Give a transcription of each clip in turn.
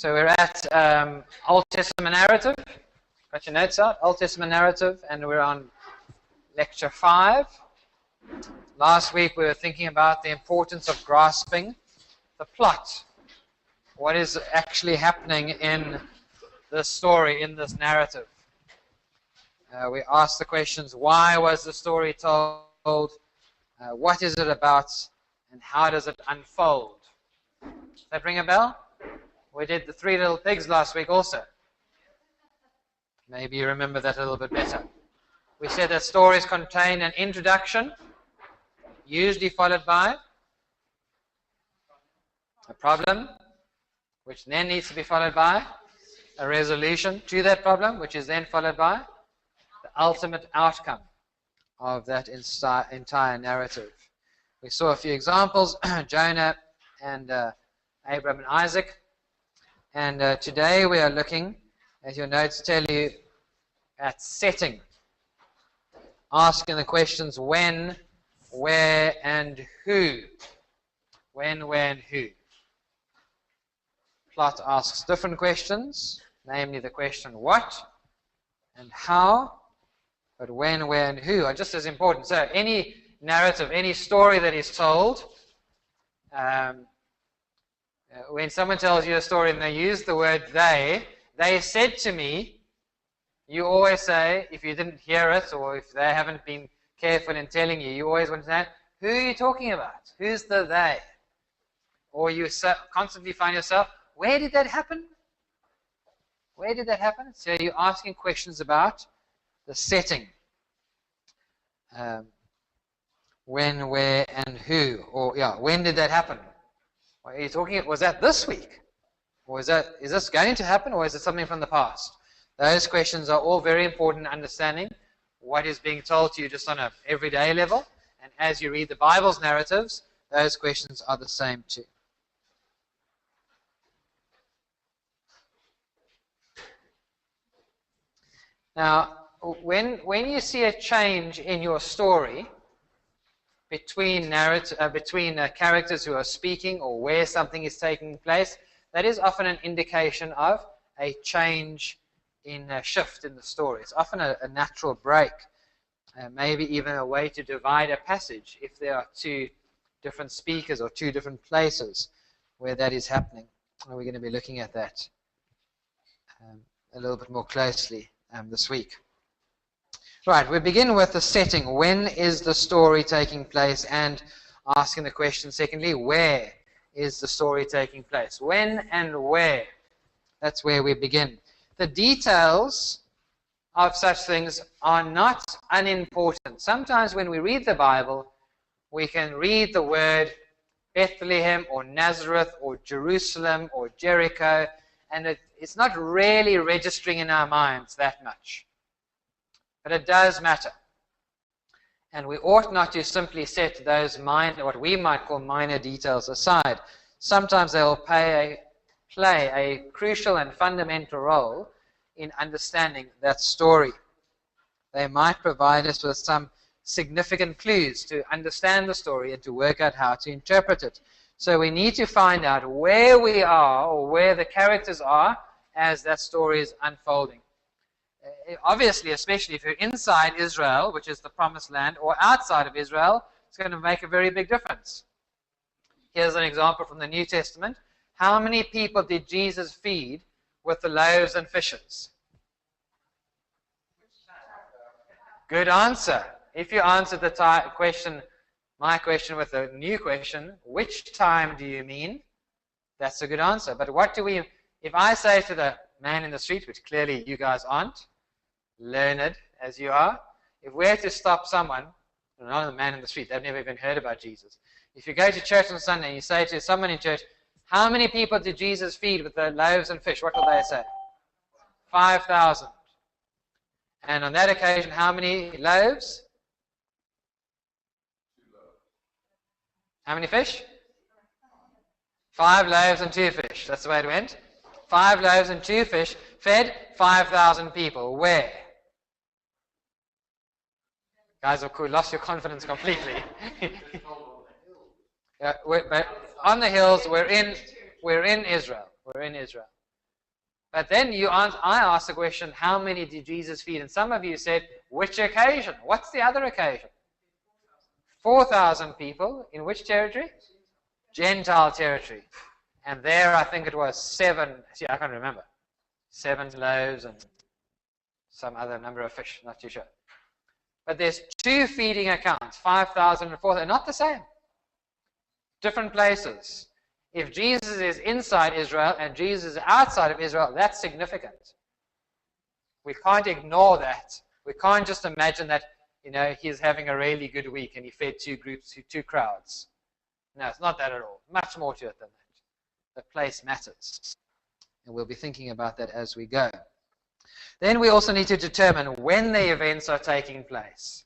So we're at Old Testament narrative. Got your notes out? Old Testament narrative, and we're on lecture 5. Last week we were thinking about the importance of grasping the plot. What is actually happening in this story, in this narrative? We asked the questions, why was the story told? What is it about? And how does it unfold? Does that ring a bell? We did the 3 little pigs last week also. Maybe you remember that a little bit better. We said that stories contain an introduction, usually followed by a problem, which then needs to be followed by a resolution to that problem, which is then followed by the ultimate outcome of that entire narrative. We saw a few examples, Jonah and Abraham and Isaac. And today we are looking, as your notes tell you, at setting. Asking the questions when, where, and who. When, where, and who. Plot asks different questions, namely the question what and how, but when, where, and who are just as important. So any narrative, any story that is told, when someone tells you a story and they use the word they said to me, you always say, if you didn't hear it or if they haven't been careful in telling you, you always want to know, who are you talking about? Who's the they? Or you constantly find yourself, where did that happen? Where did that happen? So you're asking questions about the setting. When, where, and who. Or, when did that happen? Are you talking, was that this week? Or is this going to happen, or is it something from the past? Those questions are all very important in understanding what is being told to you just on an everyday level. And as you read the Bible's narratives, those questions are the same too. Now, when you see a change in your story between characters who are speaking or where something is taking place, that is often an indication of a change in a shift in the story. It's often a natural break, maybe even a way to divide a passage if there are 2 different speakers or 2 different places where that is happening. And we're going to be looking at that a little bit more closely this week. Right, we begin with the setting. When is the story taking place? And asking the question, secondly, where is the story taking place? When and where? That's where we begin. The details of such things are not unimportant. Sometimes when we read the Bible, we can read the word Bethlehem or Nazareth or Jerusalem or Jericho, and it's not really registering in our minds that much. But it does matter. And we ought not to simply set those what we might call minor details aside. Sometimes they will play a crucial and fundamental role in understanding that story. They might provide us with some significant clues to understand the story and to work out how to interpret it. So we need to find out where we are or where the characters are as that story is unfolding. Obviously, especially if you're inside Israel, which is the promised land, or outside of Israel, it's going to make a very big difference. Here's an example from the New Testament. How many people did Jesus feed with the loaves and fishes? Good answer. If you answered the question, my question with a new question, which time do you mean? That's a good answer. But if I say to the man in the street, which clearly you guys aren't, learned as you are, if we're to stop someone, not the man in the street, they've never even heard about Jesus. If you go to church on Sunday and you say to someone in church, how many people did Jesus feed with the loaves and fish? What will they say? 5,000. And on that occasion, how many loaves? 2 loaves. How many fish? 5 loaves and 2 fish. That's the way it went. 5 loaves and 2 fish fed 5,000 people. Where? Guys have lost your confidence completely. On the hills, we're in Israel. We're in Israel. But then I asked the question, how many did Jesus feed? And some of you said, which occasion? What's the other occasion? 4,000 people. In which territory? Gentile territory. And there I think it was 7, I can't remember. 7 loaves and some other number of fish, not too sure. But there's 2 feeding accounts, 5,000 and 4,000, not the same. Different places. If Jesus is inside Israel and Jesus is outside of Israel, that's significant. We can't ignore that. We can't just imagine that, he's having a really good week and he fed 2 groups, 2 crowds. No, it's not that at all. Much more to it than that. The place matters. And we'll be thinking about that as we go. Then we also need to determine when the events are taking place.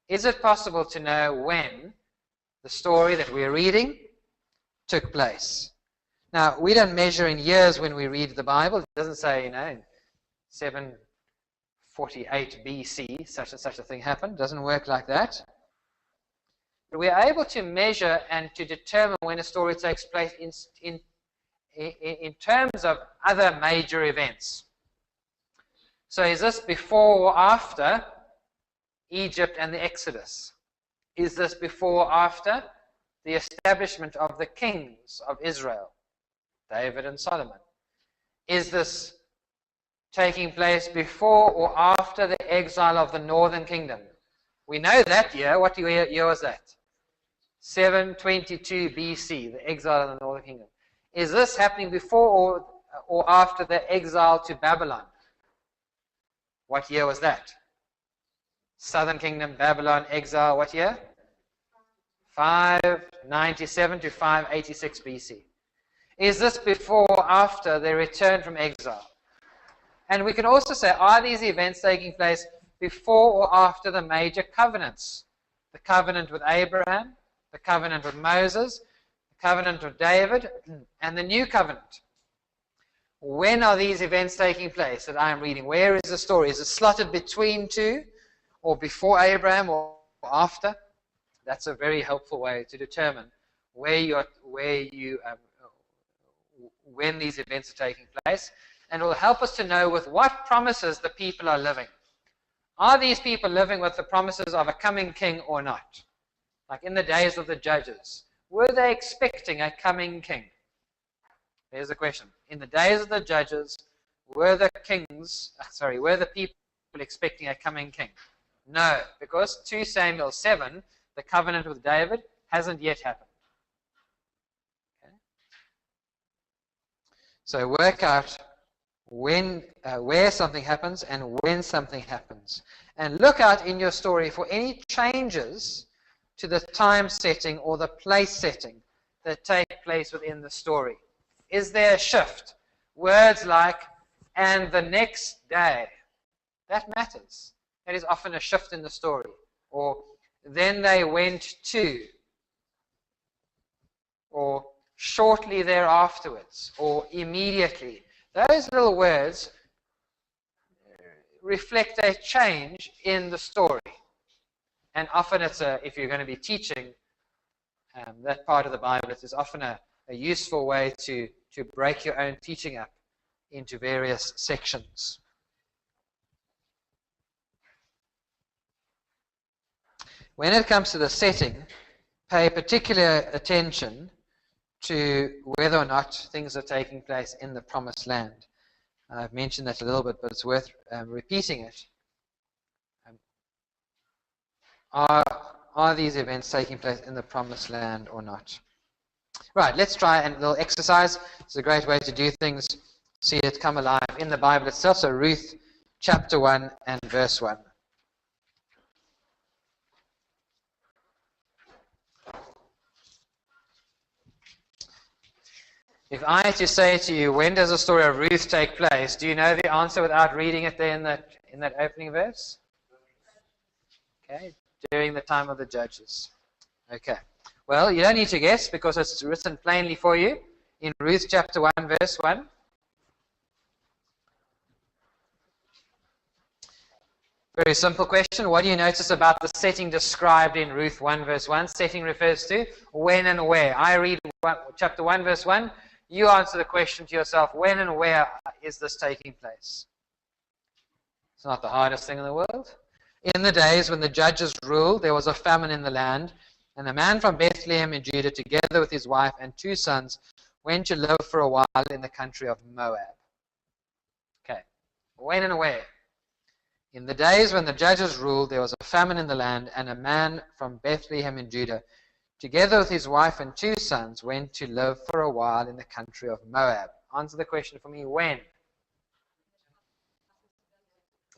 Is it possible to know when the story that we're reading took place? Now, we don't measure in years when we read the Bible. It doesn't say, in 748 BC, such and such a thing happened. It doesn't work like that. But we are able to measure and to determine when a story takes place in terms of other major events. So is this before or after Egypt and the Exodus? Is this before or after the establishment of the kings of Israel, David and Solomon? Is this taking place before or after the exile of the northern kingdom? We know that year. What year was that? 722 BC, the exile of the northern kingdom. Is this happening before or after the exile to Babylon? What year was that? Southern kingdom, Babylon, exile, what year? 597 to 586 BC. Is this before or after they return from exile? And we can also say, are these events taking place before or after the major covenants? The covenant with Abraham, the covenant with Moses, the covenant with David, and the new covenant. When are these events taking place that I am reading? Where is the story? Is it slotted between 2, or before Abraham, or after? That's a very helpful way to determine when these events are taking place, and it will help us to know with what promises the people are living. Are these people living with the promises of a coming king or not? Like in the days of the judges, were they expecting a coming king? There's the question. In the days of the judges, were the people expecting a coming king? No, because 2 Samuel 7, the covenant with David, hasn't yet happened. Okay? So work out where something happens and when something happens. And look out in your story for any changes to the time setting or the place setting that take place within the story. Is there a shift? Words like, and the next day. That matters. That is often a shift in the story. Or, then they went to. Or, shortly thereafterwards. Or, immediately. Those little words reflect a change in the story. And often if you're going to be teaching that part of the Bible, it is often a useful way to break your own teaching up into various sections. When it comes to the setting, pay particular attention to whether or not things are taking place in the Promised Land. I've mentioned that a little bit, but it's worth repeating it. Are these events taking place in the Promised Land or not? Right, let's try a little exercise. It's a great way to do things, see it come alive in the Bible itself. So Ruth chapter 1 and verse 1. If I had to say to you, when does the story of Ruth take place, do you know the answer without reading it there in that opening verse? Okay, during the time of the judges. Okay. Well, you don't need to guess because it's written plainly for you in Ruth chapter 1, verse 1. Very simple question. What do you notice about the setting described in Ruth 1, verse 1? Setting refers to when and where. I read chapter 1, verse 1. You answer the question to yourself, when and where is this taking place? It's not the hardest thing in the world. In the days when the judges ruled, there was a famine in the land, and a man from Bethlehem in Judah, together with his wife and 2 sons, went to live for a while in the country of Moab. Okay, when and where? In the days when the judges ruled, there was a famine in the land, and a man from Bethlehem in Judah, together with his wife and 2 sons, went to live for a while in the country of Moab. Answer the question for me, when?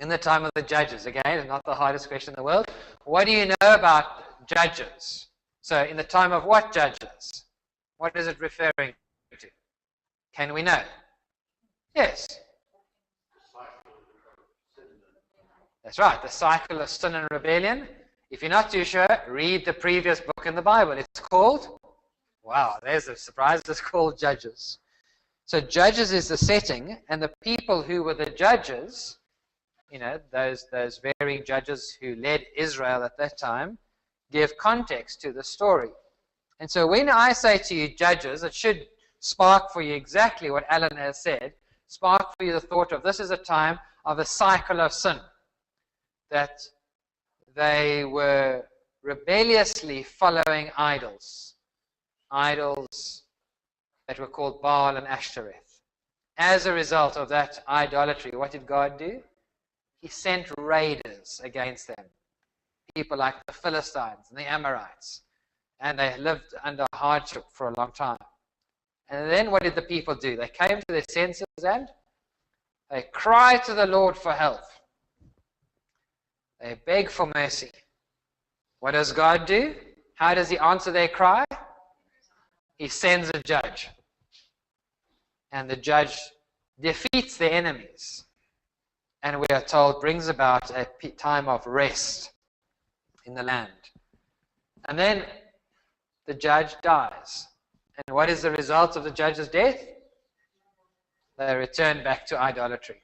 In the time of the judges. Again, it's not the hardest question in the world. What do you know about judges? So, in the time of what judges? What is it referring to? Can we know? Yes. That's right, the cycle of sin and rebellion. If you're not too sure, read the previous book in the Bible. It's called, wow, there's a surprise, it's called Judges. So Judges is the setting, and the people who were the judges, you know, those varying judges who led Israel at that time, give context to the story. And so when I say to you Judges, it should spark for you exactly what Alan has said, spark for you the thought of this is a time of a cycle of sin, that they were rebelliously following idols that were called Baal and Ashtoreth. As a result of that idolatry, what did God do? He sent raiders against them, people like the Philistines and the Amorites, and they lived under hardship for a long time. And then what did the people do? They came to their senses and they cried to the Lord for help. They beg for mercy. What does God do? How does he answer their cry? He sends a judge. And the judge defeats their enemies. And we are told brings about a time of rest in the land. And then the judge dies. And what is the result of the judge's death? They return back to idolatry.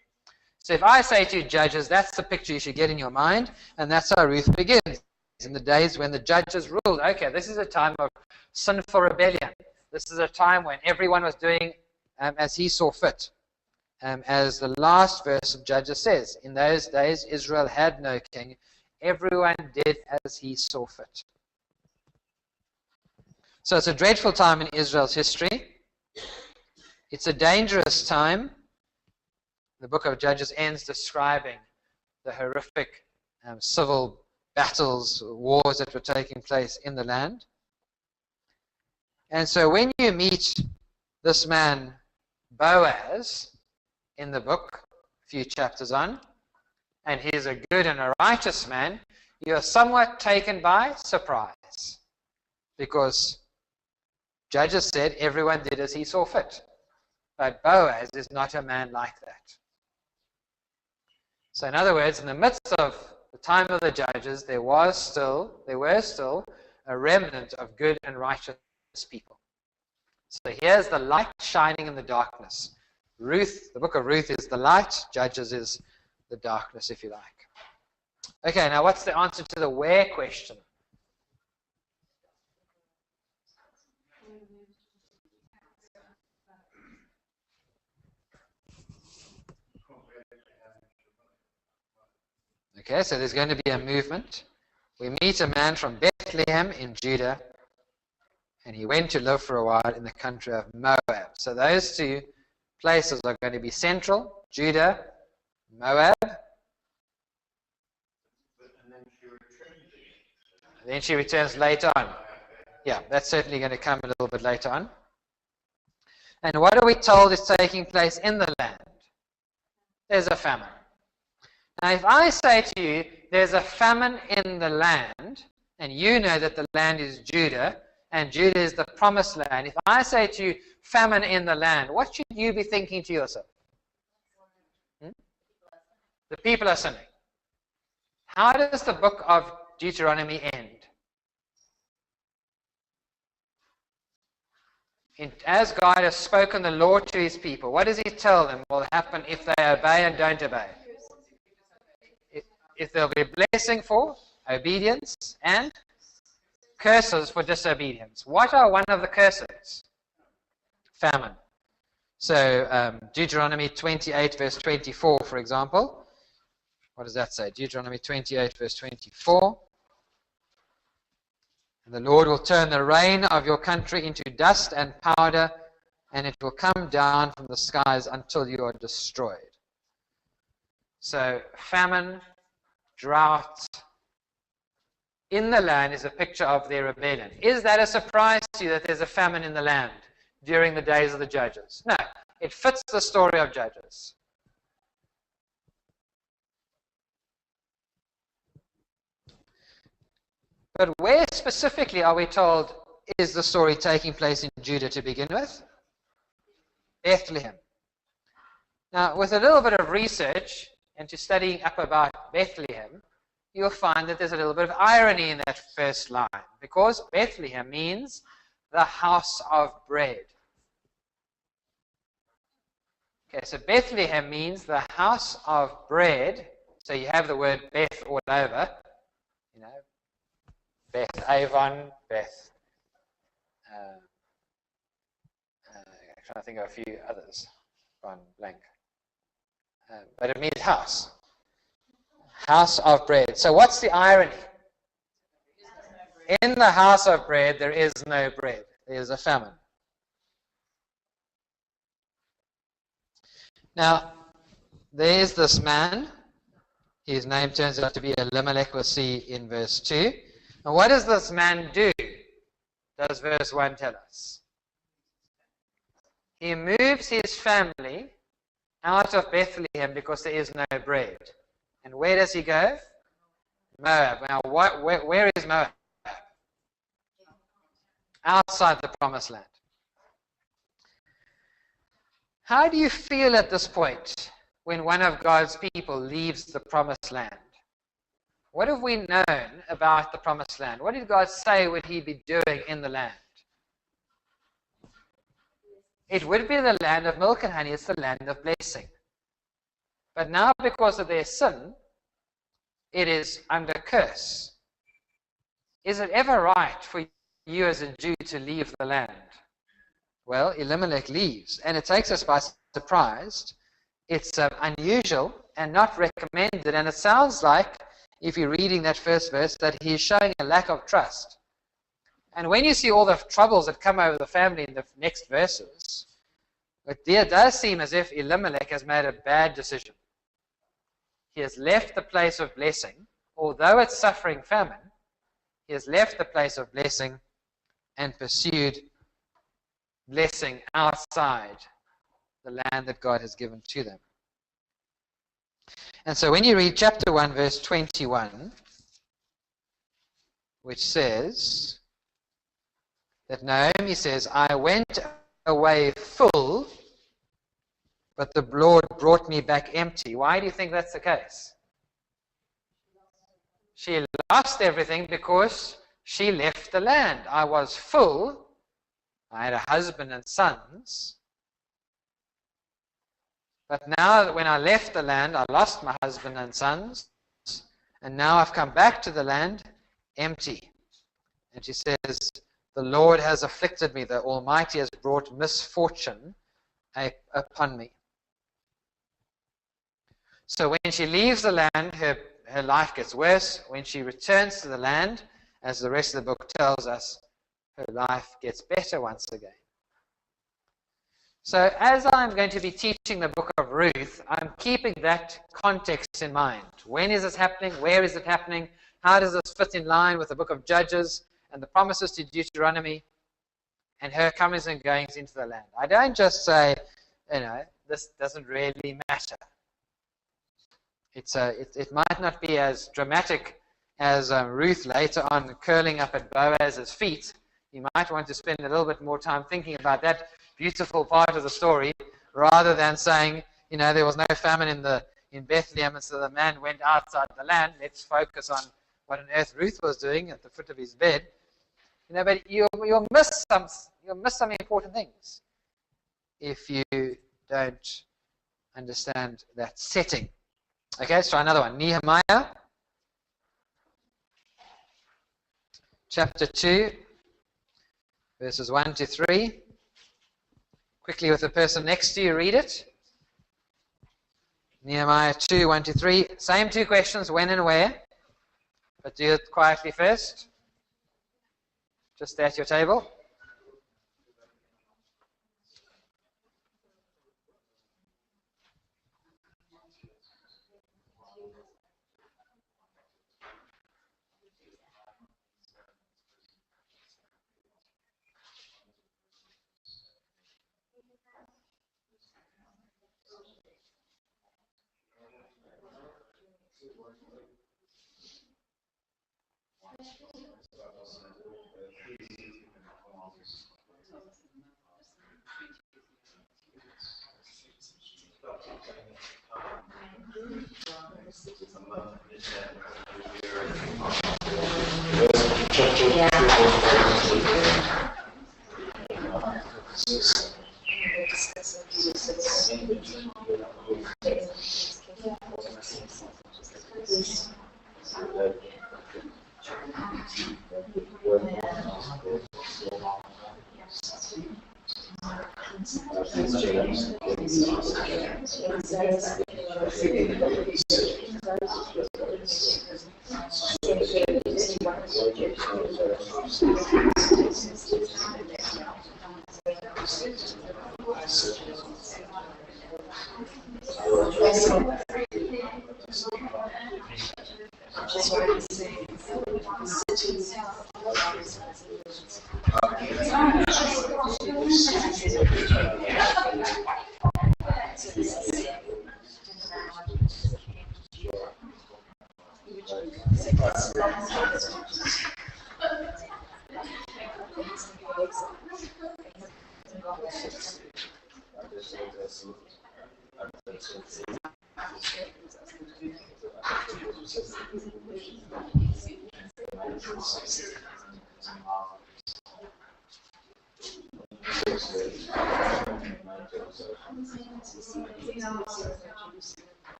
So if I say to you Judges, that's the picture you should get in your mind, and that's how Ruth begins. In the days when the judges ruled, okay, this is a time of sinful rebellion. This is a time when everyone was doing as he saw fit. As the last verse of Judges says, in those days Israel had no king. Everyone did as he saw fit. So it's a dreadful time in Israel's history. It's a dangerous time. The book of Judges ends describing the horrific civil battles, wars that were taking place in the land. And so when you meet this man, Boaz, in the book, a few chapters on, and he's a good and a righteous man, you are somewhat taken by surprise. Because Judges said everyone did as he saw fit. But Boaz is not a man like that. So in other words, in the midst of the time of the judges, there were still a remnant of good and righteous people. So here's the light shining in the darkness. Ruth, the book of Ruth is the light, Judges is the darkness, if you like. Okay, now what's the answer to the where question? Okay, so there's going to be a movement. We meet a man from Bethlehem in Judah, and he went to live for a while in the country of Moab. So those 2 places are going to be central, Judah, Moab. And then she returns later on. Yeah, that's certainly going to come a little bit later on. And what are we told is taking place in the land? There's a famine. Now, if I say to you, there's a famine in the land, and you know that the land is Judah, and Judah is the promised land, if I say to you, famine in the land, what should you be thinking to yourself? The people are sinning. How does the book of Deuteronomy end? As God has spoken the law to his people, what does he tell them will happen if they obey and don't obey? If there'll be blessing for obedience and curses for disobedience. What are one of the curses? Famine. So Deuteronomy 28 verse 24, for example. What does that say? Deuteronomy 28 verse 24. And the Lord will turn the rain of your country into dust and powder, and it will come down from the skies until you are destroyed. So famine, drought in the land is a picture of their rebellion. Is that a surprise to you that there's a famine in the land during the days of the judges? No, it fits the story of Judges. But where specifically are we told is the story taking place in Judah to begin with? Bethlehem. Now, with a little bit of research into studying up about Bethlehem, you'll find that there's a little bit of irony in that first line, because Bethlehem means the house of bread. Okay, so Bethlehem means the house of bread. So you have the word Beth all over, you know, Beth Avon, Beth. I'm trying to think of a few others. Gone blank. But it means house. House of bread. So what's the irony? In the house of bread, there is no bread. There is a famine. Now, there is this man. His name turns out to be Elimelech. We'll see in verse 2. And what does this man do? Does verse 1 tell us? He moves his family out of Bethlehem because there is no bread. And where does he go? Moab. Now, where is Moab? Outside the promised land. How do you feel at this point when one of God's people leaves the promised land? What have we known about the promised land? What did God say would he be doing in the land? It would be the land of milk and honey. It's the land of blessing. But now, because of their sin, it is under curse. Is it ever right for you as a Jew to leave the land? Well, Elimelech leaves, and it takes us by surprise. It's unusual and not recommended, and it sounds like, if you're reading that first verse, that he's showing a lack of trust. And when you see all the troubles that come over the family in the next verses, it does seem as if Elimelech has made a bad decision. He has left the place of blessing, although it's suffering famine. He has left the place of blessing and pursued blessing outside the land that God has given to them. And so when you read chapter 1, verse 21, which says that Naomi says, I went away full, but the Lord brought me back empty. Why do you think that's the case? She lost everything because she left the land. I was full. I had a husband and sons. But now when I left the land, I lost my husband and sons. And now I've come back to the land empty. And she says, the Lord has afflicted me. The Almighty has brought misfortune upon me. So when she leaves the land, her life gets worse. When she returns to the land, as the rest of the book tells us, her life gets better once again. So as I'm going to be teaching the book of Ruth, I'm keeping that context in mind. When is this happening? Where is it happening? How does this fit in line with the book of Judges and the promises to Deuteronomy and her comings and goings into the land? I don't just say, this doesn't really matter. It might not be as dramatic as Ruth later on curling up at Boaz's feet. You might want to spend a little bit more time thinking about that beautiful part of the story, rather than saying, there was no famine in Bethlehem, and so the man went outside the land. Let's focus on what on earth Ruth was doing at the foot of his bed. But you'll miss some important things if you don't understand that setting. Okay, let's try another one. Nehemiah, chapter 2, verses 1 to 3. Quickly with the person next to you, read it. Nehemiah 2, 1 to 3. Same two questions, when and where. But do it quietly first. Just at your table.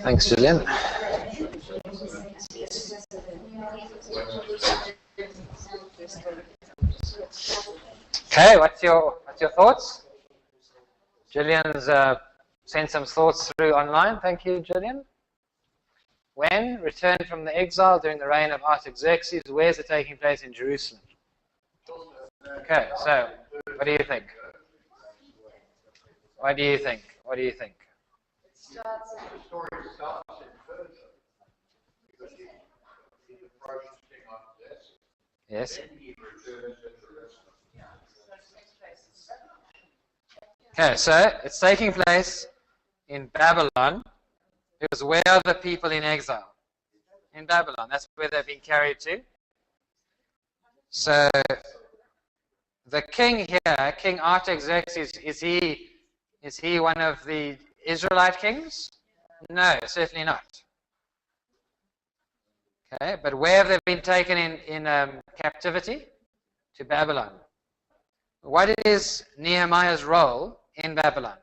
Thanks, Julian. Okay, what's your thoughts? Julian's sent some thoughts through online. Thank you, Julian. When returned from the exile during the reign of Artaxerxes, where is it taking place? In Jerusalem. Okay, so what do you think? What do you think? What do you think? Yes. Okay, so it's taking place in Babylon, because where are the people in exile? In Babylon. That's where they've been carried to. So the king here, King Artaxerxes, is he one of the Israelite kings? No, certainly not. Okay, but where have they been taken in captivity? To Babylon. What is Nehemiah's role in Babylon?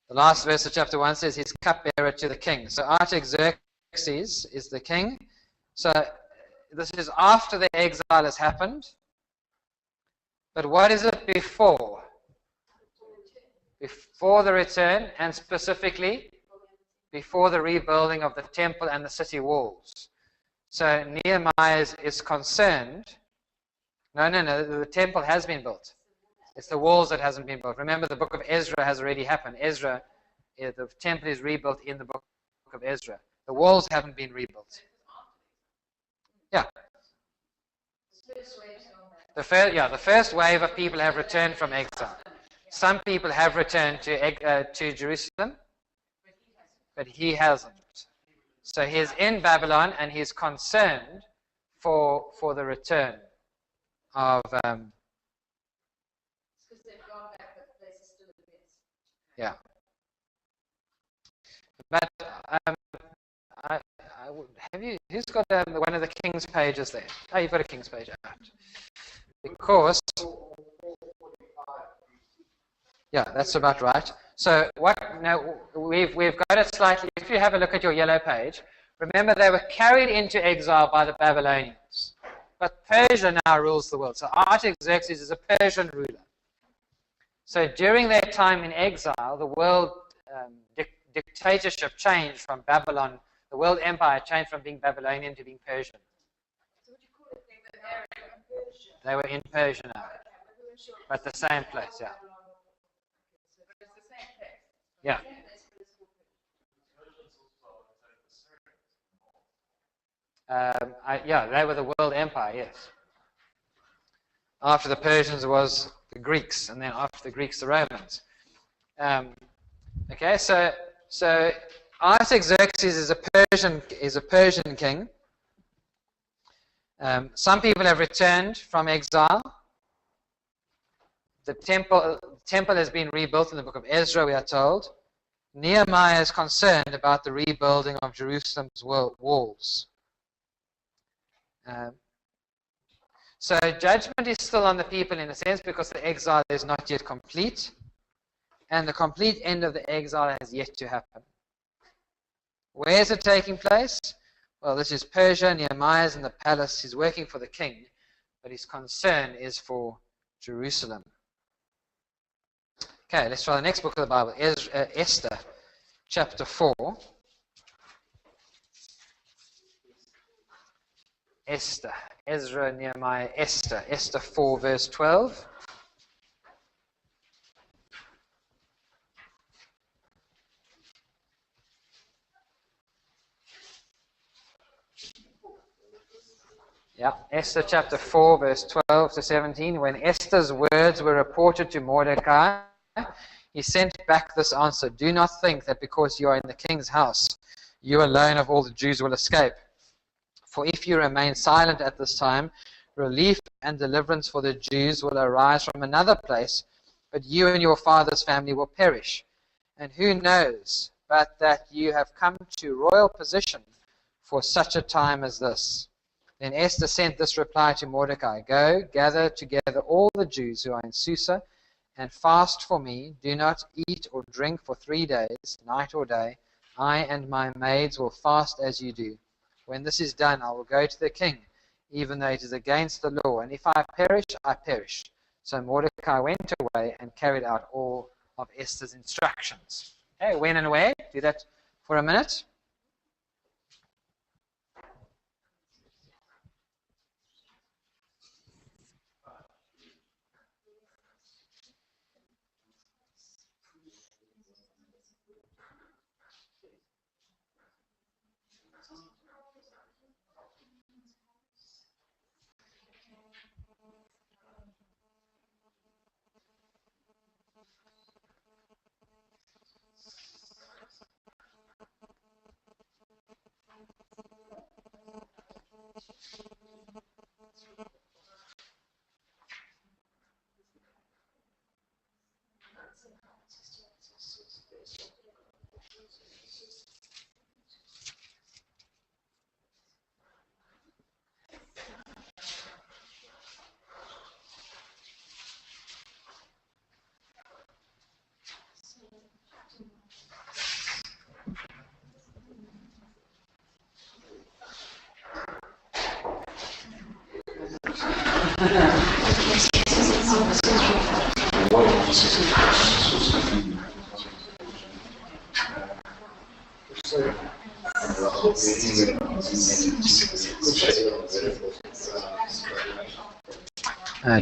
The last verse of chapter 1 says he's cupbearer to the king. So Artaxerxes is the king. So this is after the exile has happened. But what is it before? Before the return, and specifically before the rebuilding of the temple and the city walls. So Nehemiah is concerned. No, the temple has been built. It's the walls that hasn't been built. Remember, the book of Ezra has already happened. The temple is rebuilt in the book of Ezra. The walls haven't been rebuilt. Yeah. The first wave of people have returned from exile. Some people have returned to Jerusalem, but he hasn't. So he's in Babylon, and he's concerned for the return of. Yeah. But who's got one of the King's pages there? Oh, you've got a King's page out. Because, yeah, that's about right. So we've got it slightly. If you have a look at your yellow page, remember they were carried into exile by the Babylonians, but Persia now rules the world. So Artaxerxes is a Persian ruler. So during their time in exile, the world dictatorship changed from Babylon. The world empire changed from being Babylonian to being Persian. So what do you call it? They were in Persia now, but the same place, yeah. Yeah. They were the world empire, yes. After the Persians was the Greeks, and then after the Greeks, the Romans. Okay, so Artaxerxes is a Persian king. Some people have returned from exile. The temple has been rebuilt in the book of Ezra, we are told. Nehemiah is concerned about the rebuilding of Jerusalem's walls. So judgment is still on the people in a sense, because the exile is not yet complete. And the complete end of the exile has yet to happen. Where is it taking place? Well, this is Persia. Nehemiah is in the palace. He's working for the king, but his concern is for Jerusalem. Okay, let's try the next book of the Bible, Esther, chapter 4. Esther, Ezra, Nehemiah, Esther. Esther 4, verse 12. Yeah, Esther chapter 4, verse 12 to 17. When Esther's words were reported to Mordecai, he sent back this answer: "Do not think that because you are in the king's house, you alone of all the Jews will escape. For if you remain silent at this time, relief and deliverance for the Jews will arise from another place, but you and your father's family will perish. And who knows but that you have come to royal position for such a time as this?" Then Esther sent this reply to Mordecai: "Go, gather together all the Jews who are in Susa, and fast for me. Do not eat or drink for 3 days, night or day. I and my maids will fast as you do. When this is done, I will go to the king, even though it is against the law. And if I perish, I perish." So Mordecai went away and carried out all of Esther's instructions. Okay, when and where? Do that for a minute.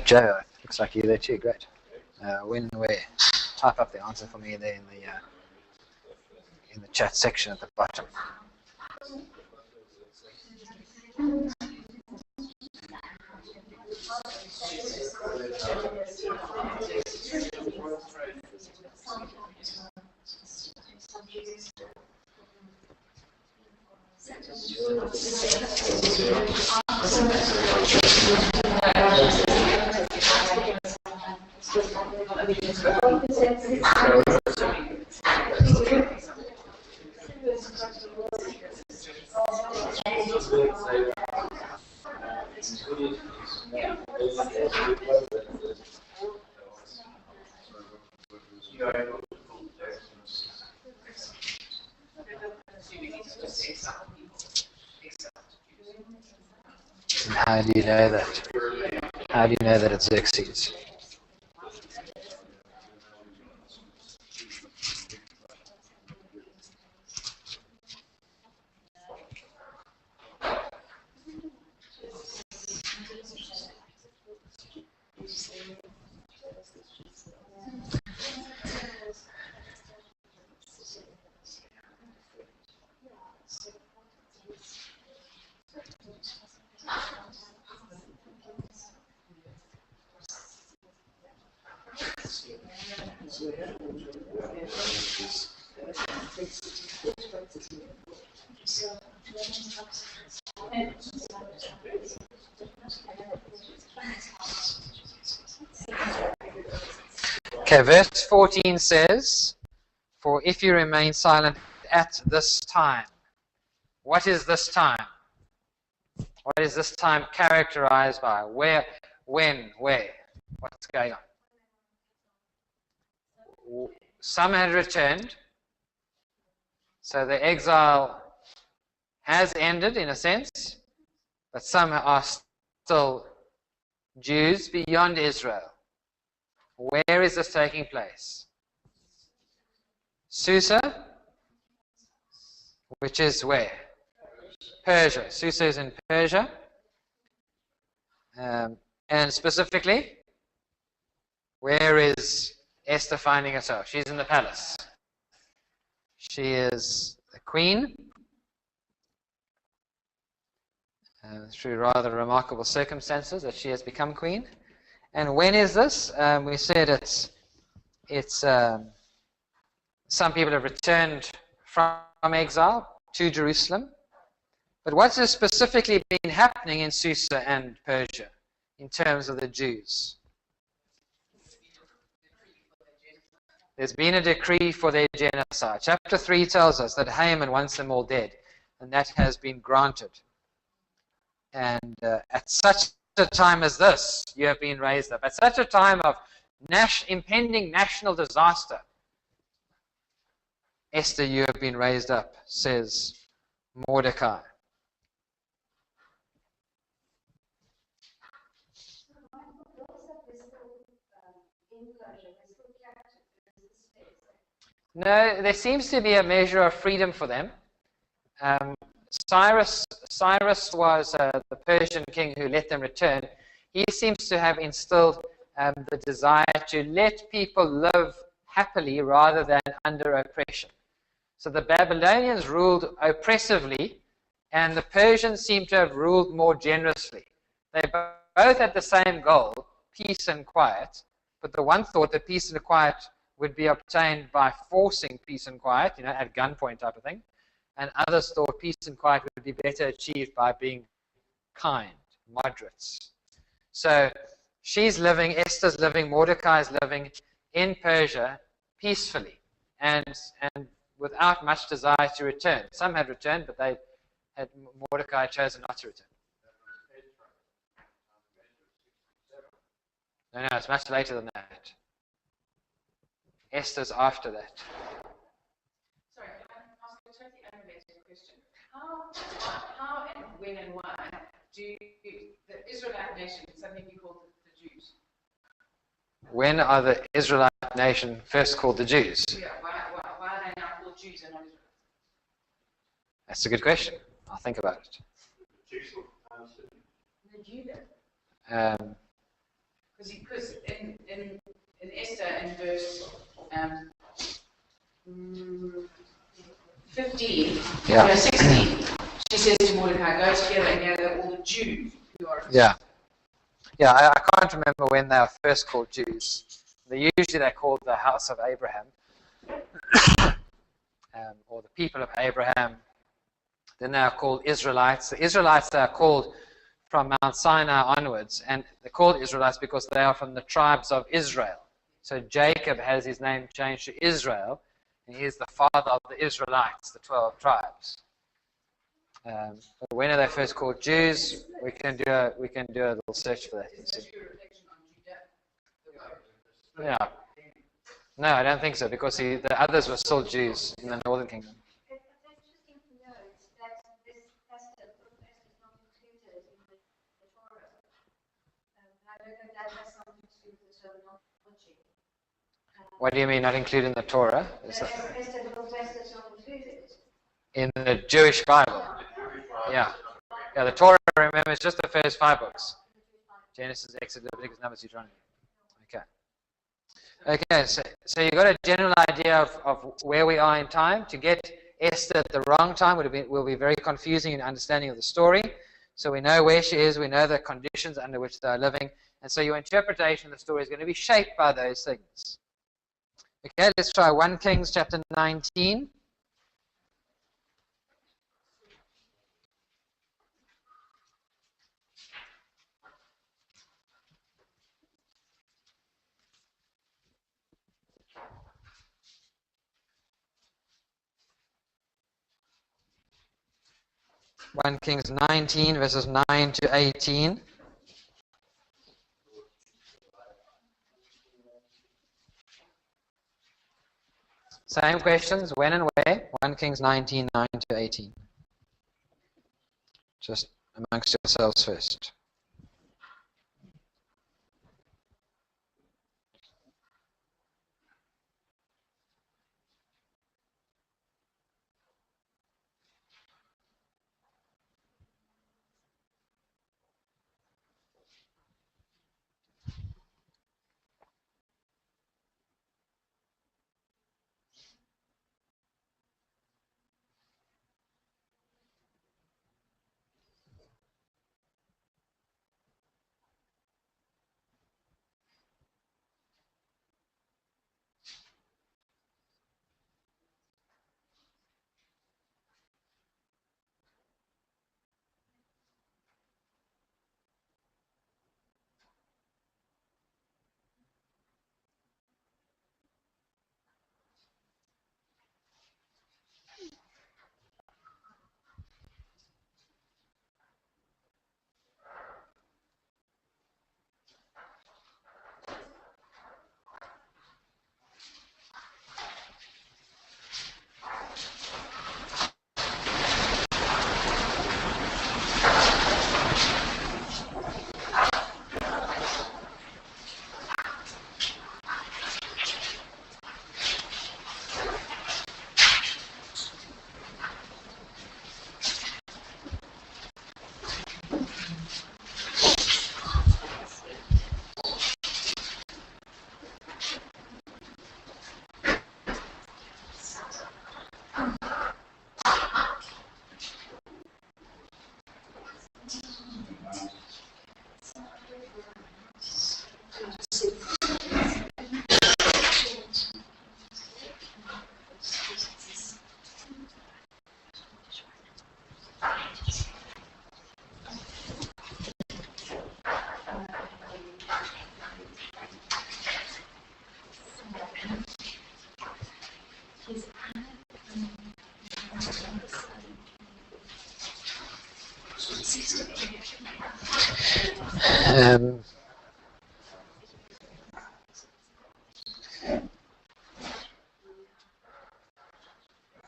Joe, looks like you're there too. Great. When and where? Type up the answer for me there in the chat section at the bottom. And how do you know that? How do you know that it's Xerxes? Okay, verse 14 says, "For if you remain silent at this time." What is this time? What is this time characterized by? Where, when, where? What's going on? Some had returned, so the exile has ended in a sense, but some are still Jews beyond Israel. Where is this taking place? Susa, which is where? Persia. Susa is in Persia. And specifically, where is Esther finding herself? She's in the palace. She is the queen. Through rather remarkable circumstances that she has become queen. And when is this? We said it's some people have returned from exile to Jerusalem. But what's specifically been happening in Susa and Persia in terms of the Jews? There's been a decree for their genocide. Chapter 3 tells us that Haman wants them all dead, and that has been granted. And at such a time as this, you have been raised up. At such a time of impending national disaster, Esther, you have been raised up, says Mordecai. No, there seems to be a measure of freedom for them. Cyrus was the Persian king who let them return. He seems to have instilled the desire to let people live happily rather than under oppression. So the Babylonians ruled oppressively, and the Persians seem to have ruled more generously. They both had the same goal, peace and quiet, but the one thought that peace and quiet would be obtained by forcing peace and quiet, at gunpoint type of thing. And others thought peace and quiet would be better achieved by being kind, moderates. So Esther's living, Mordecai's living in Persia peacefully and without much desire to return. Some had returned, but Mordecai chosen not to return. No, it's much later than that. Esther's after that. Sorry, can I ask a totally unrelated question? How and when and why do the Israelite nation suddenly be called the Jews? When are the Israelite nation first called the Jews? Yeah, why are they now called Jews and not Israel? That's a good question. I'll think about it. Um, Because in Esther, in verse 15, Yeah. no, 16, she says to Mordecai, go together and gather all the Jews who are. Yeah. Yeah, I can't remember when they were first called Jews. They're called the house of Abraham, or the people of Abraham. Then they are called Israelites. The Israelites are called from Mount Sinai onwards, and they're called Israelites because they are from the tribes of Israel. So Jacob has his name changed to Israel, and he is the father of the Israelites, the 12 tribes. But when are they first called Jews? We can do a little search for that. Yeah. No, I don't think so, because the others were still Jews in the northern kingdom. It's interesting to note that this Esther, the book of Esther, is not included in the Torah. I don't know if that has something to do with the terminology. What do you mean not included in the Torah? Esther, the book of Esther is not included. In the Jewish Bible. Yeah. Yeah, the Torah, remember, is just the first 5 books. Genesis, Exodus, Leviticus, Numbers, Deuteronomy. Okay, so you got a general idea of where we are in time. To get Esther at the wrong time will be very confusing in understanding of the story. So we know where she is, we know the conditions under which they are living, and so your interpretation of the story is going to be shaped by those things. Okay, let's try 1 Kings chapter 19. One Kings 19, verses 9 to 18. Same questions, when and where? 1 Kings 19, 9 to 18. Just amongst yourselves first.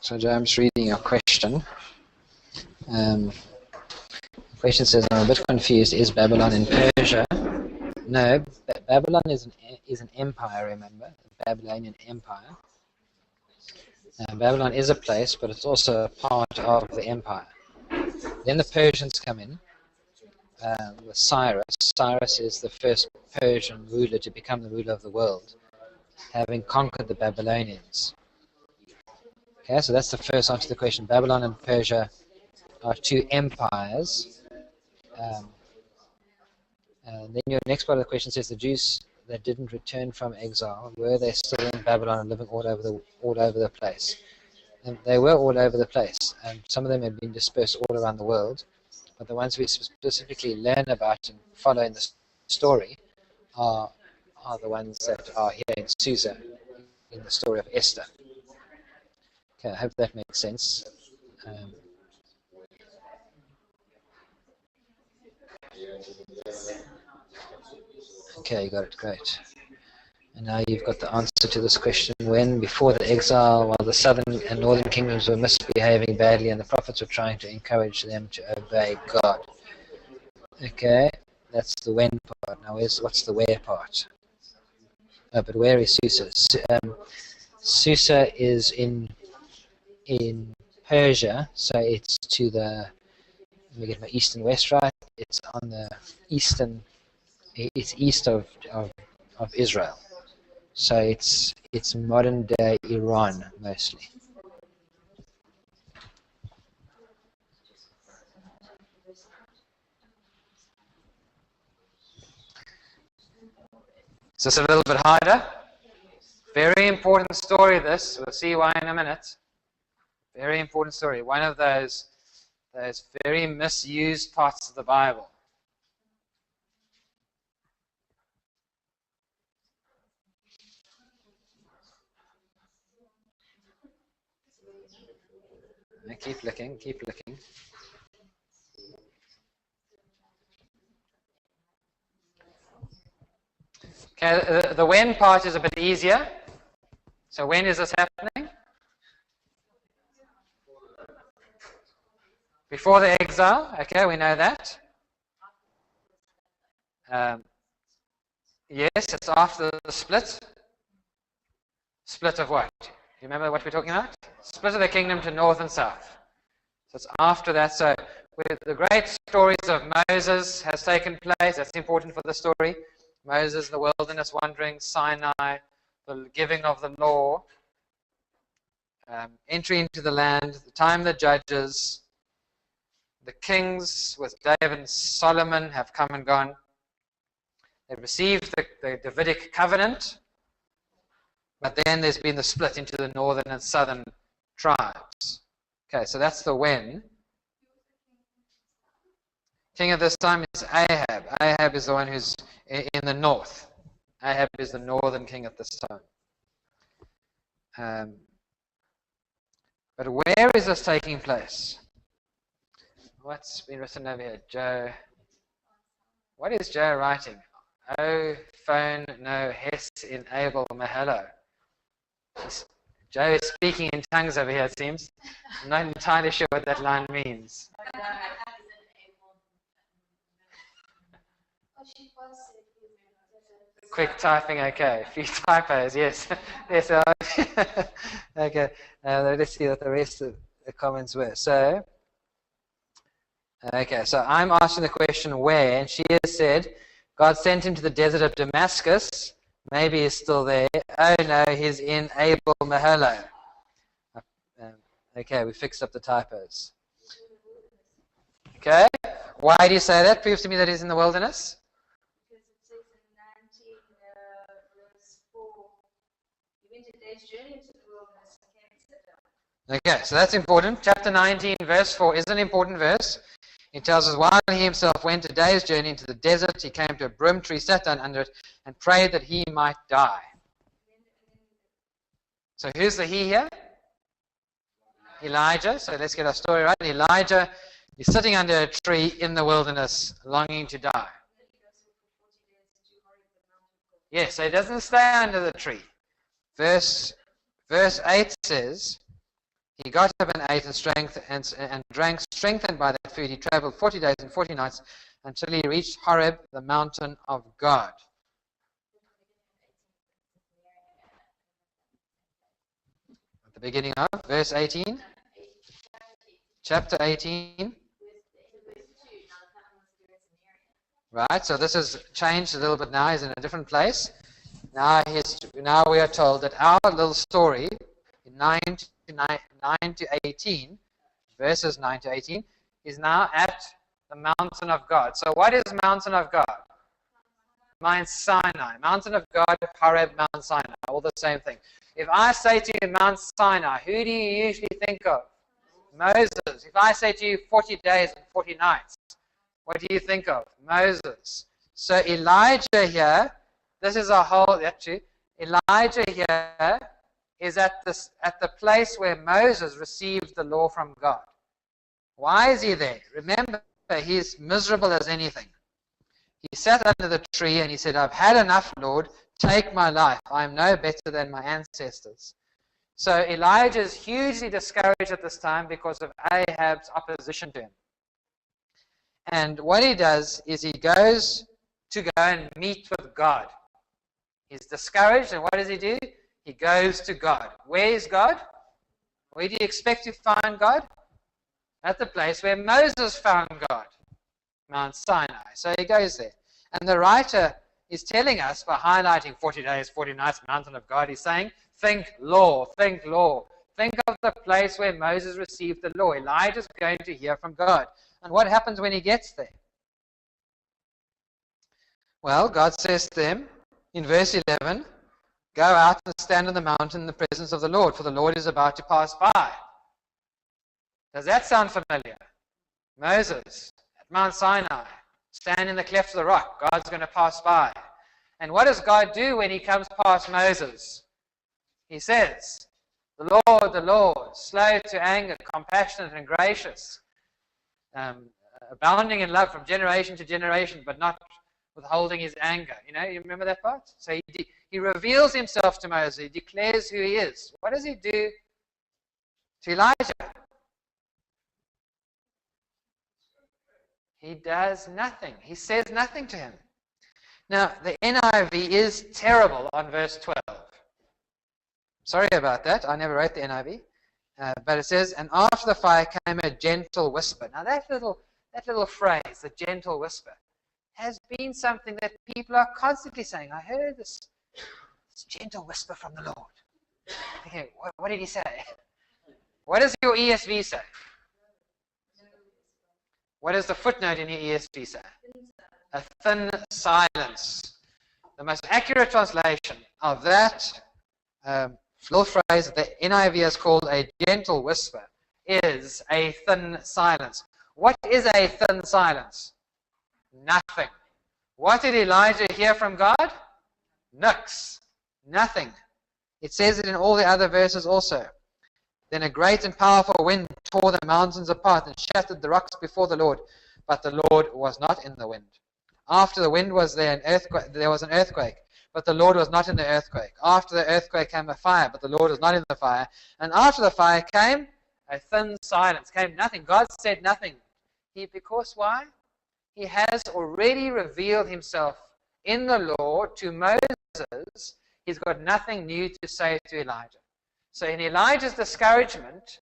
So James, reading your question. Question says, I'm a bit confused. Is Babylon in Persia? No, Babylon is an empire, remember? The Babylonian Empire. Babylon is a place, but it's also a part of the empire. Then the Persians come in with Cyrus. Cyrus is the first Persian ruler to become the ruler of the world, having conquered the Babylonians. Okay, so that's the first answer to the question. Babylon and Persia are two empires. And then your next part of the question says the Jews that didn't return from exile, were they still in Babylon and living all over the place? And they were all over the place, and some of them have been dispersed all around the world. But the ones we specifically learn about and follow in the story are the ones that are here in Susa, in the story of Esther. Okay, I hope that makes sense. Okay, you got it, great. And now you've got the answer to this question. When, before the exile, while the southern and northern kingdoms were misbehaving badly and the prophets were trying to encourage them to obey God. Okay, that's the when part. Now what's the where part? Oh, but where is Susa? Susa is in Persia, so it's to the, let me get my east and west right, it's on the eastern, it's east of Israel. So it's modern day Iran mostly. Is this a little bit harder? Very important story this. We'll see why in a minute. Very important story. One of those very misused parts of the Bible. Now keep looking, keep looking. Okay, the when part is a bit easier. So when is this happening? Before the exile. Okay, we know that. Yes, it's after the split. Split of what? Do you remember what we're talking about? Split of the kingdom to north and south. So it's after that. So with the great stories of Moses has taken place. That's important for the story. Moses, the wilderness wandering, Sinai, the giving of the law, entry into the land, the time of the judges, the kings with David and Solomon have come and gone. They've received the Davidic covenant, but then there's been the split into the northern and southern tribes. Okay, so that's the when. King at this time is Ahab. Ahab is the one who's in the north. Ahab is the northern king at this time. But where is this taking place? What's been written over here? Joe. What is Joe writing? Oh, phone, no, Hess, enable, mahalo. Joe is speaking in tongues over here, it seems. I'm not entirely sure what that line means. Quick typing, okay. A few typos, yes. Yes. Okay. Let's see what the rest of the comments were. So, okay. So I'm asking the question where, and she has said, God sent him to the desert of Damascus. Maybe he's still there. Oh no, he's in Abel Mahalo. Okay, we fixed up the typos. Okay. Why do you say that? Proves to me that he's in the wilderness. Because it says in 19 verse 4, he went a day's journey into the wilderness and came and sat down. Okay, so that's important. Chapter 19, verse 4 is an important verse. It tells us, while he himself went a day's journey into the desert, he came to a broom tree, sat down under it, and prayed that he might die. So who's the he here? Elijah. So let's get our story right. Elijah is sitting under a tree in the wilderness, longing to die. Yes, so he doesn't stay under the tree. Verse 8 says, he got up and ate and drank, strengthened by that food. He traveled 40 days and 40 nights until he reached Horeb, the mountain of God. The beginning of verse 18. Chapter 18. Right, so this has changed a little bit now. He's in a different place. Now we are told that our little story, 9 to 18, verses 9 to 18, is now at the mountain of God. So what is mountain of God? Mount Sinai. Mountain of God, Horeb, Mount Sinai, all the same thing. If I say to you Mount Sinai, who do you usually think of? Moses. If I say to you 40 days and 40 nights, what do you think of? Moses. So Elijah here, this is a whole, actually, Elijah here is at the place where Moses received the law from God. Why is he there? Remember, he's miserable as anything. He sat under the tree and he said, I've had enough, Lord. Take my life. I am no better than my ancestors. So Elijah is hugely discouraged at this time because of Ahab's opposition to him. And what he does is he goes to go and meet with God. He's discouraged, and what does he do? He goes to God. Where is God? Where do you expect to find God? At the place where Moses found God, Mount Sinai. So he goes there. And the writer is telling us, by highlighting 40 days, 40 nights, mountain of God, he's saying, think law, think law. Think of the place where Moses received the law. Elijah's going to hear from God. And what happens when he gets there? Well, God says to them in verse 11, go out and stand on the mountain in the presence of the Lord, for the Lord is about to pass by. Does that sound familiar? Moses at Mount Sinai, stand in the cleft of the rock. God's going to pass by. And what does God do when he comes past Moses? He says, the Lord, slow to anger, compassionate and gracious, abounding in love from generation to generation, but not withholding his anger. You remember that part? So he reveals himself to Moses. He declares who he is. What does he do to Elijah? He does nothing. He says nothing to him. Now, the NIV is terrible on verse 12. Sorry about that. I never wrote the NIV. But it says, and after the fire came a gentle whisper. Now, that little phrase, the gentle whisper, has been something that people are constantly saying. I heard this gentle whisper from the Lord. Okay, what did he say? What does your ESV say? What does the footnote in your ESV say? A thin silence. The most accurate translation of that little phrase that the NIV has called a gentle whisper is a thin silence. What is a thin silence? Nothing. What did Elijah hear from God? Nix. Nothing. It says it in all the other verses also. Then a great and powerful wind tore the mountains apart and shattered the rocks before the Lord, but the Lord was not in the wind. After the wind was there was an earthquake, but the Lord was not in the earthquake. After the earthquake came a fire, but the Lord was not in the fire. And after the fire came a thin silence, came nothing. God said nothing. Because why? He has already revealed himself in the law to Moses. He's got nothing new to say to Elijah. So in Elijah's discouragement,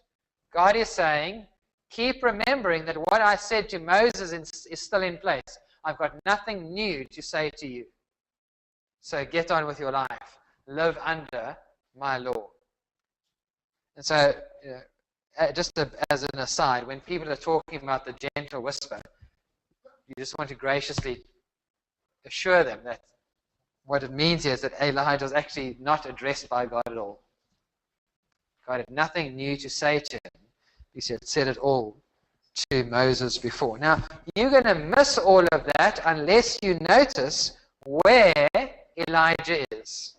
God is saying, keep remembering that what I said to Moses is still in place. I've got nothing new to say to you. So get on with your life. Live under my law. And so, just as an aside, when people are talking about the gentle whisper, you just want to graciously assure them that what it means here is that Elijah was actually not addressed by God at all. God had nothing new to say to him. He said it all to Moses before. Now, you're going to miss all of that unless you notice where Elijah is.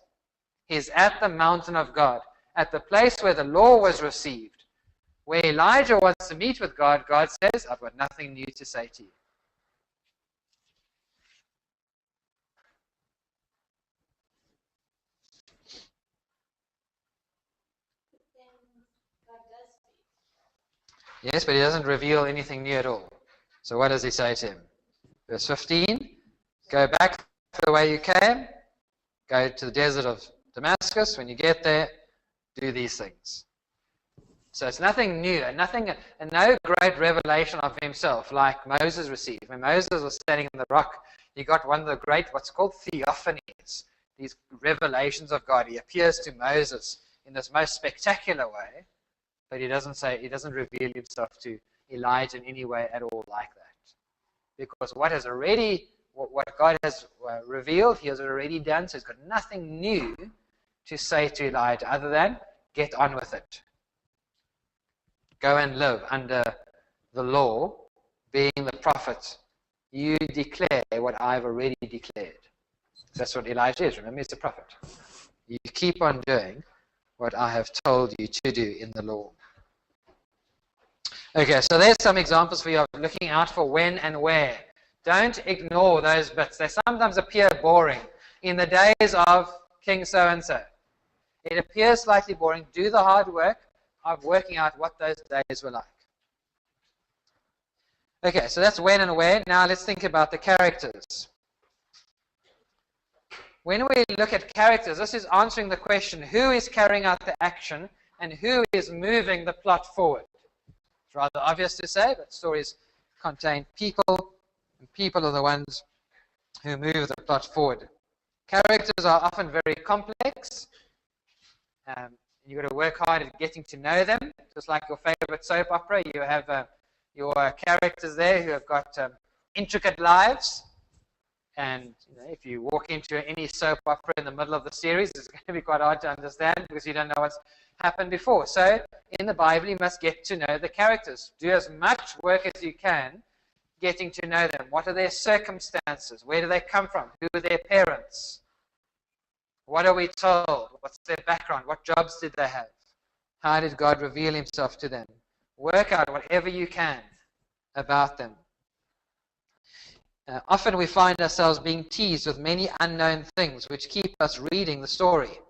He's at the mountain of God, at the place where the law was received. Where Elijah wants to meet with God, God says, I've got nothing new to say to you. Yes, but he doesn't reveal anything new at all. So what does he say to him? Verse 15, go back the way you came, go to the desert of Damascus. When you get there, do these things. So it's nothing new, and no great revelation of himself like Moses received. When Moses was standing on the rock, he got one of the great, what's called theophanies, these revelations of God. He appears to Moses in this most spectacular way, but he doesn't reveal himself to Elijah in any way at all like that. Because what God has revealed, he has already done, so he's got nothing new to say to Elijah other than get on with it. Go and live under the law, being the prophet. You declare what I've already declared. That's what Elijah is. Remember, he's a prophet. You keep on doing what I have told you to do in the law. Okay, so there's some examples for you of looking out for when and where. Don't ignore those bits. They sometimes appear boring. In the days of King so-and-so, it appears slightly boring. Do the hard work of working out what those days were like. Okay, so that's when and where. Now let's think about the characters. When we look at characters, this is answering the question, who is carrying out the action and who is moving the plot forward? It's rather obvious to say, but stories contain people, and people are the ones who move the plot forward. Characters are often very complex. You've got to work hard at getting to know them. Just like your favorite soap opera, you have your characters there who have got intricate lives. And if you walk into any soap opera in the middle of the series, it's going to be quite hard to understand because you don't know what's happened before. So in the Bible, you must get to know the characters. Do as much work as you can getting to know them. What are their circumstances? Where do they come from? Who are their parents? What are we told? What's their background? What jobs did they have? How did God reveal himself to them? Work out whatever you can about them. Often we find ourselves being teased with many unknown things which keep us reading the story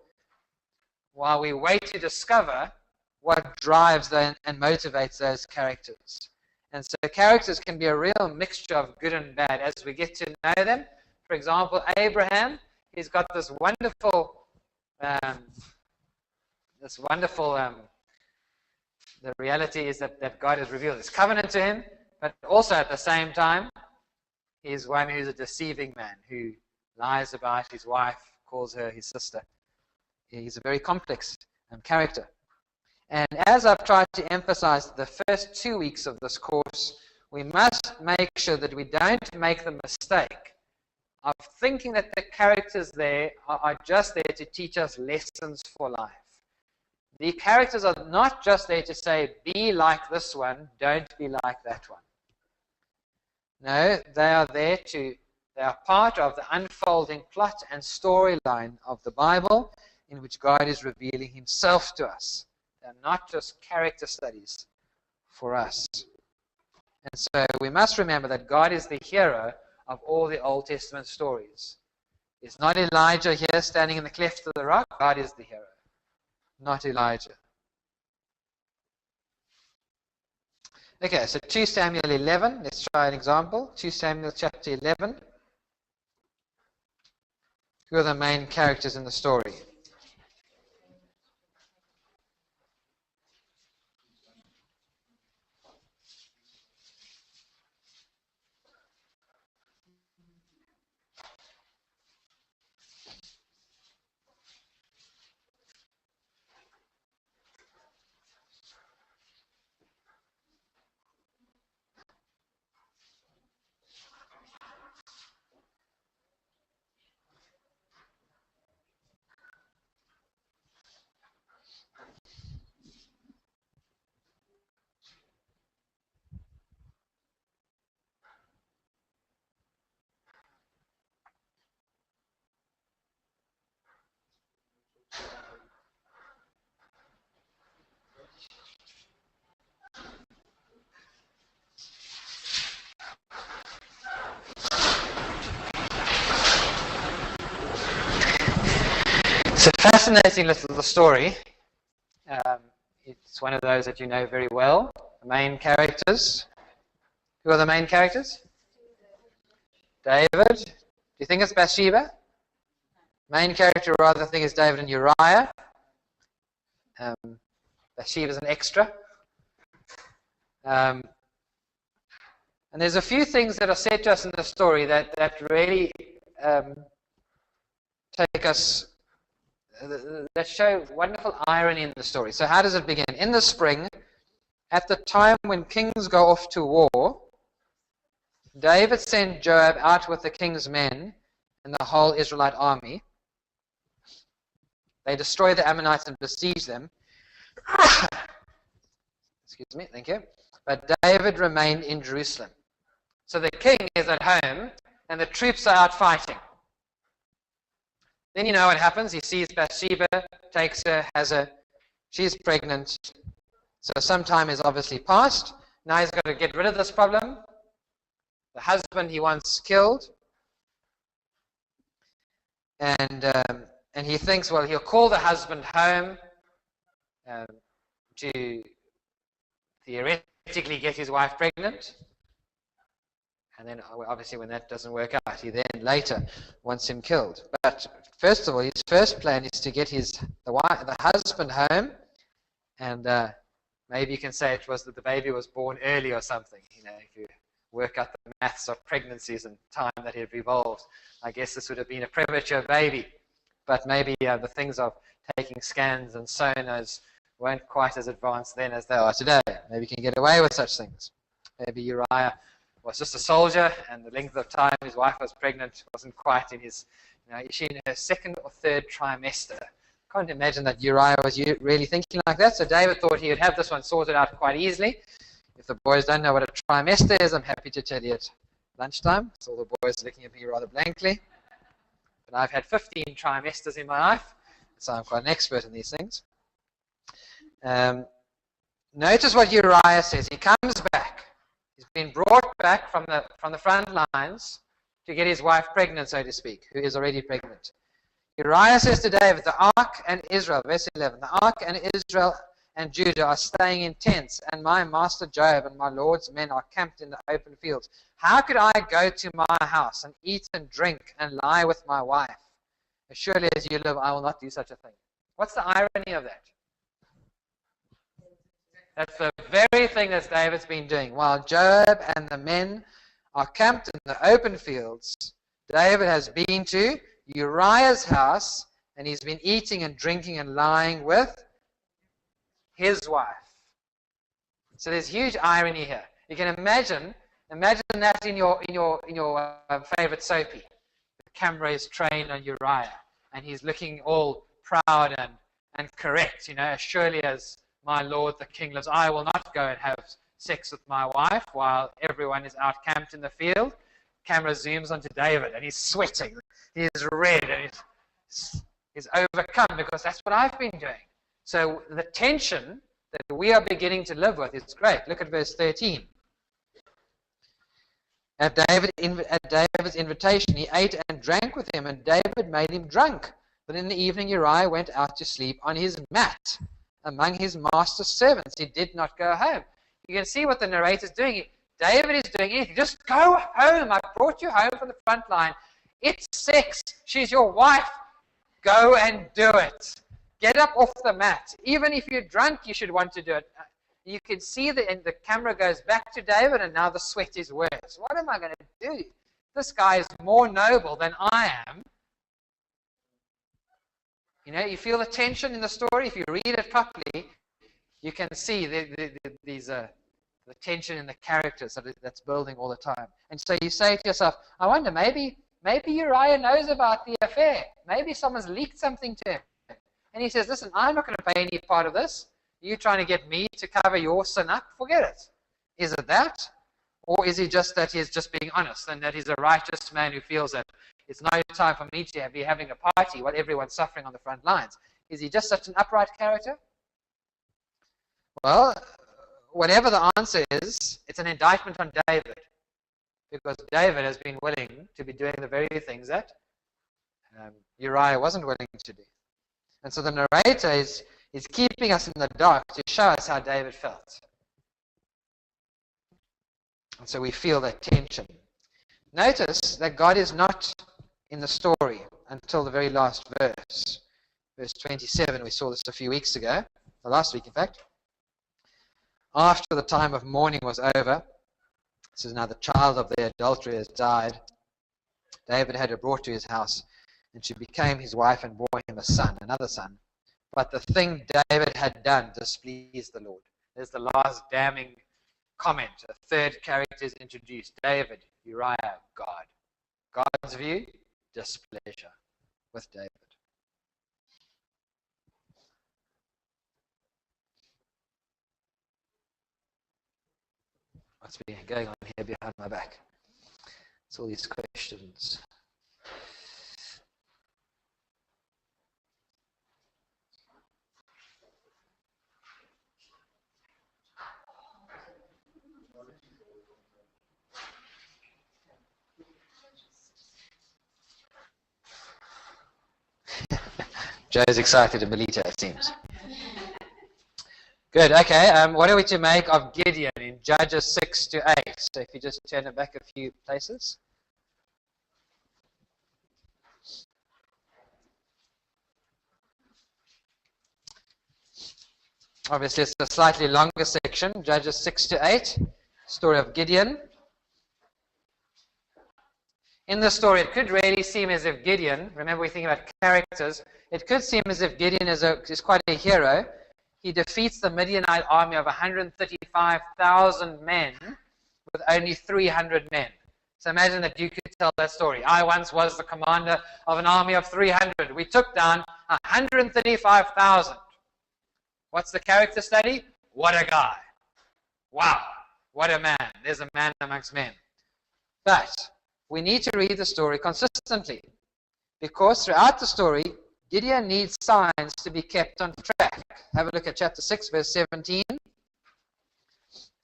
while we wait to discover what drives them and motivates those characters. And so characters can be a real mixture of good and bad as we get to know them. For example, Abraham, he's got this wonderful, the reality is that God has revealed his covenant to him, but also at the same time, he's one who's a deceiving man, who lies about his wife, calls her his sister. He's a very complex character. And as I've tried to emphasize the first 2 weeks of this course, we must make sure that we don't make the mistake of thinking that the characters there are just there to teach us lessons for life. The characters are not just there to say, be like this one, don't be like that one. No, they are part of the unfolding plot and storyline of the Bible in which God is revealing himself to us. They're not just character studies for us. And so we must remember that God is the hero of all the Old Testament stories. It's not Elijah here standing in the cleft of the rock. God is the hero, not Elijah. Okay, so 2 Samuel 11. Let's try an example. 2 Samuel chapter 11. Who are the main characters in the story? It's a fascinating little story. It's one of those that you know very well. The main characters. Who are the main characters? David. Do you think it's Bathsheba? Main character, rather, I think is David and Uriah. Bathsheba's an extra. And there's a few things that are said to us in the story that really take us, that show wonderful irony in the story. So how does it begin? In the spring, at the time when kings go off to war, David sent Joab out with the king's men and the whole Israelite army. They destroy the Ammonites and besiege them. Excuse me, thank you. But David remained in Jerusalem. So the king is at home and the troops are out fighting. Then you know what happens. He sees Bathsheba, takes her, she's pregnant. So some time has obviously passed. Now he's got to get rid of this problem. The husband he wants killed. And he thinks, well, he'll call the husband home to theoretically get his wife pregnant. And then obviously when that doesn't work out, he then later wants him killed. But first of all, his first plan is to get the husband home, and maybe you can say it was that the baby was born early or something. You know, if you work out the maths of pregnancies and time that it evolved, I guess this would have been a premature baby. But maybe the things of taking scans and sonars weren't quite as advanced then as they are today. Maybe you can get away with such things. Maybe Uriah was just a soldier, and the length of time his wife was pregnant wasn't quite in his, is she in her second or third trimester? Can't imagine that Uriah was really thinking like that. So David thought he would have this one sorted out quite easily. If the boys don't know what a trimester is, I'm happy to tell you at lunchtime. So all the boys are looking at me rather blankly. But I've had 15 trimesters in my life, so I'm quite an expert in these things. Notice what Uriah says. He comes back. He's been brought back from the front lines to get his wife pregnant, so to speak, who is already pregnant. Uriah says to David, the ark and Israel, verse 11, the ark and Israel and Judah are staying in tents, and my master Joab and my lord's men are camped in the open fields. How could I go to my house and eat and drink and lie with my wife? As surely as you live, I will not do such a thing. What's the irony of that? That's the very thing that David's been doing. While Joab and the men are camped in the open fields, David has been to Uriah's house, and he's been eating and drinking and lying with his wife. So there's huge irony here. You can imagine that in your favorite soapy. The camera is trained on Uriah, and he's looking all proud and correct. As surely as my lord the king lives, I will not go and have sex with my wife while everyone is out camped in the field. Camera zooms onto David, and he's sweating. He's red, and he's overcome because that's what I've been doing. So the tension that we are beginning to live with is great. Look at verse 13. At David's invitation, he ate and drank with him, and David made him drunk. But in the evening, Uriah went out to sleep on his mat among his master's servants. He did not go home. You can see what the narrator is doing. David is doing anything. Just go home. I brought you home from the front line. It's sex. She's your wife. Go and do it. Get up off the mat. Even if you're drunk, you should want to do it. You can see and the camera goes back to David, and now the sweat is worse. What am I going to do? This guy is more noble than I am. You feel the tension in the story. If you read it properly, you can see the tension in the characters that's building all the time. And so you say to yourself, I wonder, maybe Uriah knows about the affair. Maybe someone's leaked something to him. And he says, listen, I'm not going to pay any part of this. You trying to get me to cover your sin up? Forget it. Is it that? Or is he just that he's just being honest and that he's a righteous man who feels that it's no time for me to be having a party while everyone's suffering on the front lines? Is he just such an upright character? Well, whatever the answer is, it's an indictment on David. Because David has been willing to be doing the very things that Uriah wasn't willing to do. And so the narrator is keeping us in the dark to show us how David felt. And so we feel that tension. Notice that God is not in the story until the very last verse. Verse 27, we saw this a few weeks ago, or last week in fact. After the time of mourning was over, it says, now the child of the adultery has died. David had her brought to his house, and she became his wife and bore him a son, another son. But the thing David had done displeased the Lord. There's the last damning comment. A third character is introduced. David, Uriah, God. God's view, displeasure with David. What's been going on here behind my back? It's all these questions. Joe's excited in Melita, it seems. Good, okay. What are we to make of Gideon in Judges 6 to 8? So if you just turn it back a few places. Obviously, it's a slightly longer section, Judges 6 to 8, story of Gideon. In the story, it could really seem as if Gideon, remember we think about characters, it could seem as if Gideon is quite a hero. He defeats the Midianite army of 135,000 men with only 300 men. So imagine that you could tell that story. I once was the commander of an army of 300. We took down 135,000. What's the character study? What a guy. Wow, what a man. There's a man amongst men. But we need to read the story consistently, because throughout the story, Gideon needs signs to be kept on track. Have a look at chapter 6, verse 17.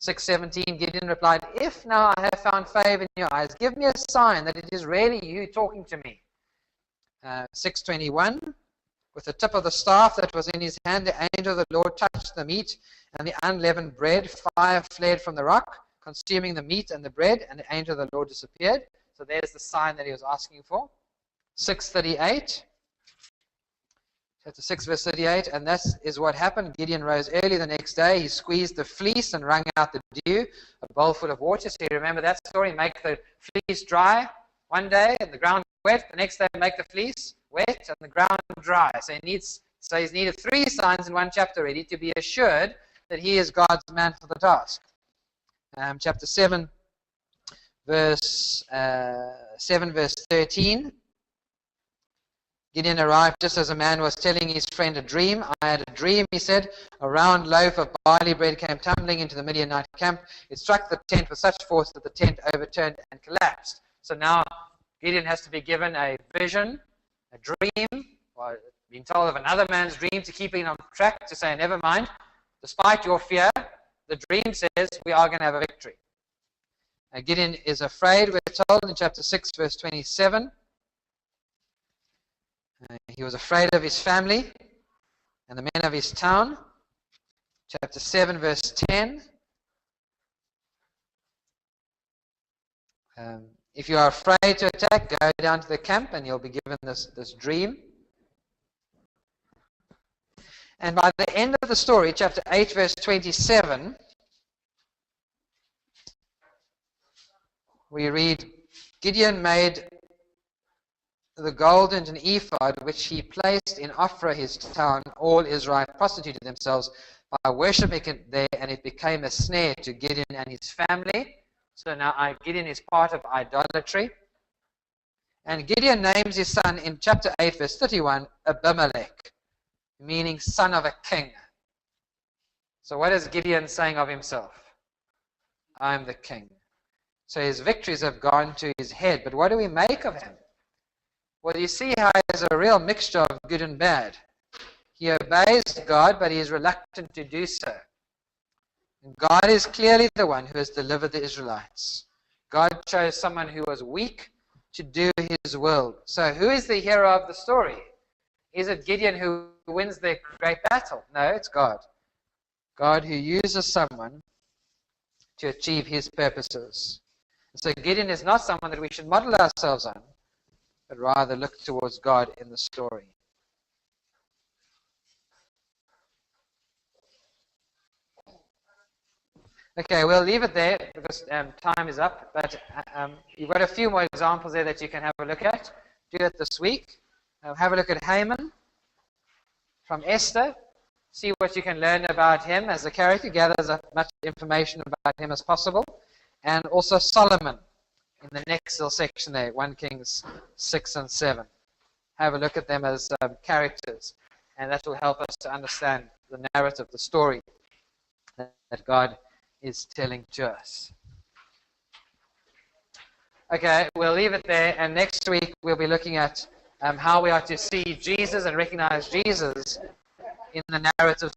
6:17, Gideon replied, if now I have found favor in your eyes, give me a sign that it is really you talking to me. 6:21, with the tip of the staff that was in his hand, the angel of the Lord touched the meat and the unleavened bread. Fire fled from the rock, consuming the meat and the bread, and the angel of the Lord disappeared. So there's the sign that he was asking for. 6:38. Chapter 6, verse 38, and that is what happened. Gideon rose early the next day. He squeezed the fleece and wrung out the dew, a bowl full of water. So you remember that story? Make the fleece dry one day and the ground wet. The next day, make the fleece wet and the ground dry. So he's needed 3 signs in one chapter already to be assured that he is God's man for the task. Chapter 7, verse 13. Gideon arrived just as a man was telling his friend a dream. I had a dream, he said. A round loaf of barley bread came tumbling into the Midianite camp. It struck the tent with such force that the tent overturned and collapsed. So now Gideon has to be given a vision, a dream, or being told of another man's dream to keep him on track, to say, never mind, despite your fear, the dream says we are going to have a victory. Gideon is afraid, we're told in chapter 6, verse 27. He was afraid of his family and the men of his town. Chapter 7, verse 10. If you are afraid to attack, go down to the camp and you'll be given this dream. And by the end of the story, chapter 8, verse 27, we read, Gideon made the gold and an ephod, which he placed in Ophrah, his town. All Israel prostituted themselves by worshipping it there, and it became a snare to Gideon and his family. So now Gideon is part of idolatry. And Gideon names his son in chapter 8, verse 31, Abimelech, meaning son of a king. So what is Gideon saying of himself? I'm the king. So his victories have gone to his head. But what do we make of him? Well, you see how there's a real mixture of good and bad. He obeys God, but he is reluctant to do so. And God is clearly the one who has delivered the Israelites. God chose someone who was weak to do his will. So who is the hero of the story? Is it Gideon who wins the great battle? No, it's God. God who uses someone to achieve his purposes. So Gideon is not someone that we should model ourselves on, but rather look towards God in the story. Okay, we'll leave it there because time is up. But you've got a few more examples there that you can have a look at. Do that this week. Have a look at Haman from Esther. See what you can learn about him as a character. Gather as much information about him as possible. And also Solomon in the next little section there, 1 Kings 6 and 7. Have a look at them as characters. And that will help us to understand the narrative, the story that God is telling to us. Okay, we'll leave it there. And next week we'll be looking at how we are to see Jesus and recognize Jesus in the narrative.